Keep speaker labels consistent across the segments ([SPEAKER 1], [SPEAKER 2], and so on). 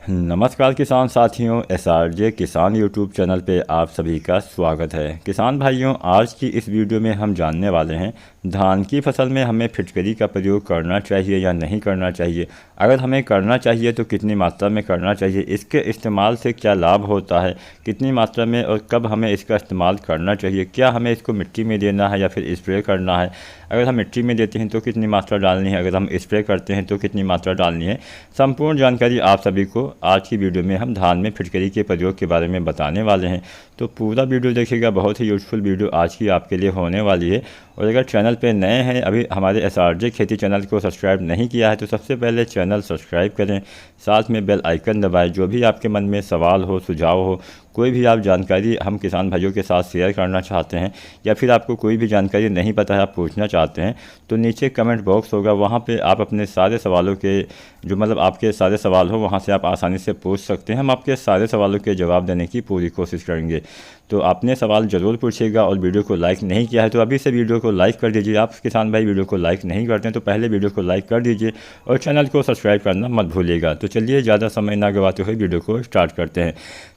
[SPEAKER 1] नमस्कार किसान साथियों, एसआरजे किसान यूट्यूब चैनल पे आप सभी का स्वागत है। किसान भाइयों, आज की इस वीडियो में हम जानने वाले हैं धान की फसल में हमें फिटकरी का प्रयोग करना चाहिए या नहीं करना चाहिए। अगर हमें करना चाहिए तो कितनी मात्रा में करना चाहिए, इसके इस्तेमाल से क्या लाभ होता है, कितनी मात्रा में और कब हमें इसका इस्तेमाल करना चाहिए, क्या हमें इसको मिट्टी में देना है या फिर स्प्रे करना है, अगर हम मिट्टी में देते हैं तो कितनी मात्रा डालनी है, अगर हम स्प्रे करते हैं तो कितनी मात्रा डालनी है। संपूर्ण जानकारी आप सभी को आज की वीडियो में हम धान में फिटकरी के प्रयोग के बारे में बताने वाले हैं। तो पूरा वीडियो देखिएगा, बहुत ही यूज़फुल वीडियो आज की आपके लिए होने वाली है। और अगर चैनल पे नए हैं, अभी हमारे एसआरजे खेती चैनल को सब्सक्राइब नहीं किया है तो सबसे पहले चैनल सब्सक्राइब करें, साथ में बेल आइकन दबाएं। जो भी आपके मन में सवाल हो, सुझाव हो, कोई भी आप जानकारी हम किसान भाइयों के साथ शेयर करना चाहते हैं या फिर आपको कोई भी जानकारी नहीं पता है, आप पूछना चाहते हैं, तो नीचे कमेंट बॉक्स होगा, वहाँ पे आप अपने सारे सवालों के जो आपके सारे सवाल हो वहाँ से आप आसानी से पूछ सकते हैं। हम आपके सारे सवालों के जवाब देने की पूरी कोशिश करेंगे। तो आपने सवाल ज़रूर पूछिएगा और वीडियो को लाइक नहीं किया है तो अभी से वीडियो को लाइक कर दीजिए। आप किसान भाई वीडियो को लाइक नहीं करते हैं तो पहले वीडियो को लाइक कर दीजिए और चैनल को सब्सक्राइब करना मत भूलिएगा। तो चलिए ज़्यादा समय ना गवाते हुए वीडियो को स्टार्ट करते हैं।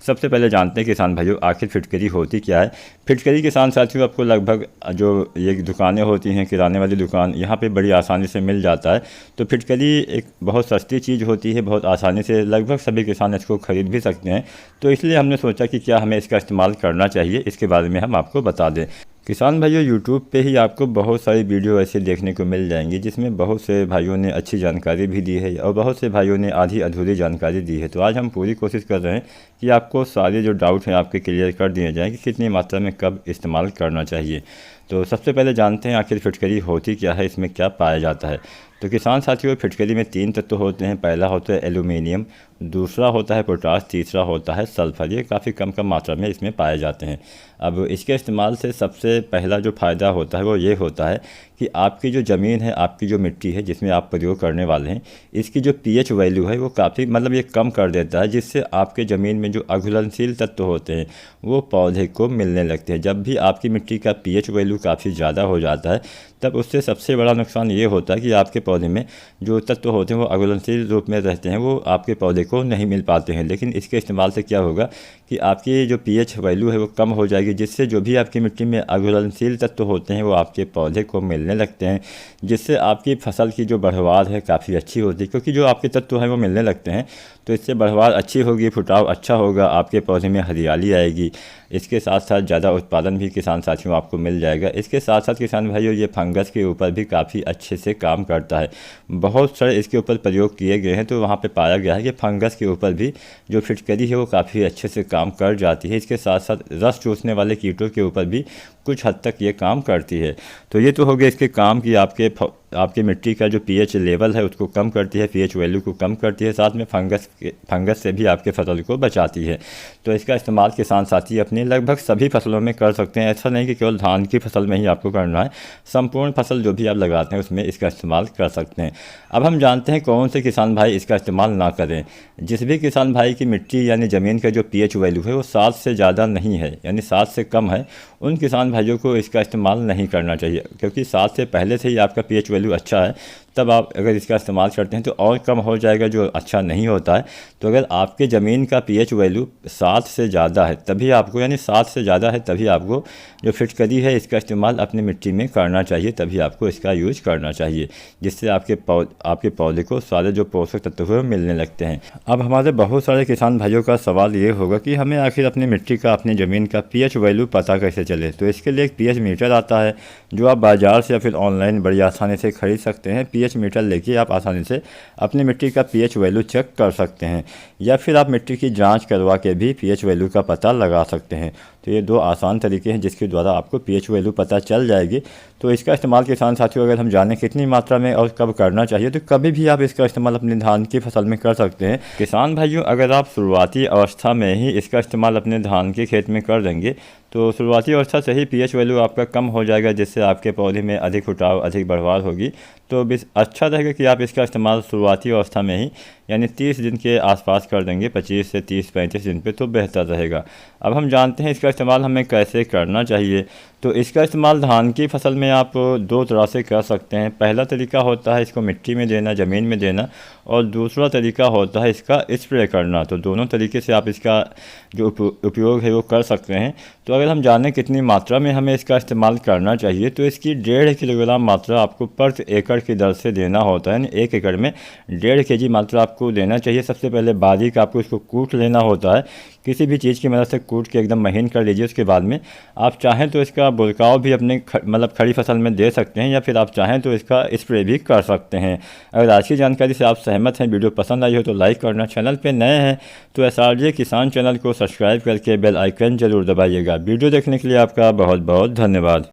[SPEAKER 1] सबसे पहले जानते हैं किसान भाइयों आखिर फिटकरी होती क्या है। फिटकरी किसान साथियों आपको लगभग जो ये दुकानें होती हैं, किराने वाली दुकान, यहाँ पे बड़ी आसानी से मिल जाता है। तो फिटकरी एक बहुत सस्ती चीज़ होती है, बहुत आसानी से लगभग सभी किसान इसको ख़रीद भी सकते हैं। तो इसलिए हमने सोचा कि क्या हमें इसका इस्तेमाल करना चाहिए, इसके बारे में हम आपको बता दें। किसान भाइयों, यूट्यूब पे ही आपको बहुत सारी वीडियो ऐसे देखने को मिल जाएंगी जिसमें बहुत से भाइयों ने अच्छी जानकारी भी दी है और बहुत से भाइयों ने आधी अधूरी जानकारी दी है। तो आज हम पूरी कोशिश कर रहे हैं कि आपको सारे जो डाउट हैं आपके क्लियर कर दिए जाएँ कि कितनी मात्रा में कब इस्तेमाल करना चाहिए। तो सबसे पहले जानते हैं आखिर फिटकरी होती क्या है, इसमें क्या पाया जाता है। तो किसान साथियों, फिटकरी में 3 तत्व होते हैं। पहला होता है एल्यूमिनियम, दूसरा होता है पोटाश, तीसरा होता है सल्फर। ये काफ़ी कम मात्रा में इसमें पाए जाते हैं। अब इसके इस्तेमाल से सबसे पहला जो फ़ायदा होता है वो ये होता है कि आपकी जो ज़मीन है, आपकी जो मिट्टी है जिसमें आप प्रयोग करने वाले हैं, इसकी जो पीएच वैल्यू है वो काफ़ी ये कम कर देता है, जिससे आपके ज़मीन में जो अघुलनशील तत्व होते हैं वो पौधे को मिलने लगते हैं। जब भी आपकी मिट्टी का पीएच वैल्यू काफ़ी ज़्यादा हो जाता है तब उससे सबसे बड़ा नुकसान ये होता है कि आपके पौधे में जो तत्व होते हैं वो अघुलनशील रूप में रहते हैं, वो आपके पौधे को नहीं मिल पाते हैं। लेकिन इसके इस्तेमाल से क्या होगा कि आपकी जो पीएच वैल्यू है वो कम हो जाएगी, जिससे जो भी आपकी मिट्टी में अघुलनशील तत्व होते हैं वो आपके पौधे को मिलने लगते हैं, जिससे आपकी फसल की जो बढ़वार है काफ़ी अच्छी होती है। क्योंकि जो आपके तत्व हैं वो मिलने लगते हैं तो इससे बढ़वार अच्छी होगी, फुटाव अच्छा होगा, आपके पौधे में हरियाली आएगी। इसके साथ साथ ज़्यादा उत्पादन भी किसान साथियों आपको मिल जाएगा। इसके साथ साथ किसान भाइयों, ये फंगस के ऊपर भी काफ़ी अच्छे से काम करता है। बहुत सारे इसके ऊपर प्रयोग किए गए हैं तो वहाँ पे पाया गया है कि फंगस के ऊपर भी जो फिटकरी है वो काफ़ी अच्छे से काम कर जाती है। इसके साथ साथ रस चूसने वाले कीटों के ऊपर भी कुछ हद तक ये काम करती है। तो ये तो हो गया इसके काम की आपके मिट्टी का जो पीएच लेवल है उसको कम करती है, पीएच वैल्यू को कम करती है, साथ में फंगस से भी आपके फसल को बचाती है। तो इसका इस्तेमाल किसान साथी अपनी लगभग सभी फसलों में कर सकते हैं। ऐसा नहीं कि केवल धान की फसल में ही आपको करना है, संपूर्ण फसल जो भी आप लगाते हैं उसमें इसका इस्तेमाल कर सकते हैं। अब हम जानते हैं कौन से किसान भाई इसका इस्तेमाल ना करें। जिस भी किसान भाई की मिट्टी यानी ज़मीन का जो पीएच वैल्यू है वो 7 से ज़्यादा नहीं है, यानी 7 से कम है, उन किसान भाइयों को इसका इस्तेमाल नहीं करना चाहिए। क्योंकि 7 से पहले से ही आपका पीएच वैल्यू अच्छा है, तब आप अगर इसका इस्तेमाल करते हैं तो और कम हो जाएगा, जो अच्छा नहीं होता है। तो अगर आपके ज़मीन का पीएच वैल्यू 7 से ज़्यादा है तभी आपको, यानी 7 से ज़्यादा है तभी आपको जो फिटकरी है इसका इस्तेमाल अपनी मिट्टी में करना चाहिए, तभी आपको इसका यूज़ करना चाहिए, जिससे आपके पौधे को सारे जो पोषक तत्व हैं मिलने लगते हैं। अब हमारे बहुत सारे किसान भाइयों का सवाल ये होगा कि हमें आखिर अपनी मिट्टी का, अपनी ज़मीन का पीएच वैल्यू पता कैसे चले। तो इसके लिए एक पीएच मीटर आता है जो आप बाज़ार से या फिर ऑनलाइन बड़ी आसानी से ख़रीद सकते हैं। पीएच मीटर लेके आप आसानी से अपनी मिट्टी का पीएच वैल्यू चेक कर सकते हैं, या फिर आप मिट्टी की जांच करवा के भी पीएच वैल्यू का पता लगा सकते हैं। तो ये 2 आसान तरीके हैं जिसके द्वारा आपको पीएच वैल्यू पता चल जाएगी। तो इसका इस्तेमाल किसान साथियों अगर हम जानें कितनी मात्रा में और कब करना चाहिए तो कभी भी आप इसका इस्तेमाल अपने धान की फसल में कर सकते हैं। किसान भाइयों, अगर आप शुरुआती अवस्था में ही इसका इस्तेमाल अपने धान के खेत में कर देंगे तो शुरुआती अवस्था से ही पीएच वैल्यू आपका कम हो जाएगा, जिससे आपके पौधे में अधिक फुटाव, अधिक बढ़वार होगी। तो अच्छा रहेगा कि आप इसका इस्तेमाल शुरुआती अवस्था में ही यानी 30 दिन के आसपास कर देंगे, 25 से 30-35 दिन पे, तो बेहतर रहेगा। अब हम जानते हैं इसका इस्तेमाल हमें कैसे करना चाहिए। तो इसका इस्तेमाल धान की फसल में आप दो तरह से कर सकते हैं। पहला तरीका होता है इसको मिट्टी में देना, ज़मीन में देना, और दूसरा तरीका होता है इसका स्प्रे करना। तो दोनों तरीके से आप इसका जो उपयोग है वो कर सकते हैं। तो अगर हम जानें कितनी मात्रा में हमें इसका इस्तेमाल करना चाहिए, तो इसकी 1.5 किलोग्राम मात्रा आपको प्रति एकड़ की दर से देना होता है। यानी 1 एकड़ में 1.5 kg मात्रा आपको देना चाहिए। सबसे पहले बारीक आपको इसको कूट लेना होता है, किसी भी चीज़ की मदद से कूट के एकदम महीन कर लीजिए। उसके बाद में आप चाहें तो इसका बुरकाव भी अपने मतलब खड़ी फसल में दे सकते हैं, या फिर आप चाहें तो इसका स्प्रे भी कर सकते हैं। अगर आज की जानकारी से आप सहमत हैं, वीडियो पसंद आई हो तो लाइक करना, चैनल पे नए हैं तो SRJ किसान चैनल को सब्सक्राइब करके बेल आइकन जरूर दबाइएगा। वीडियो देखने के लिए आपका बहुत बहुत धन्यवाद।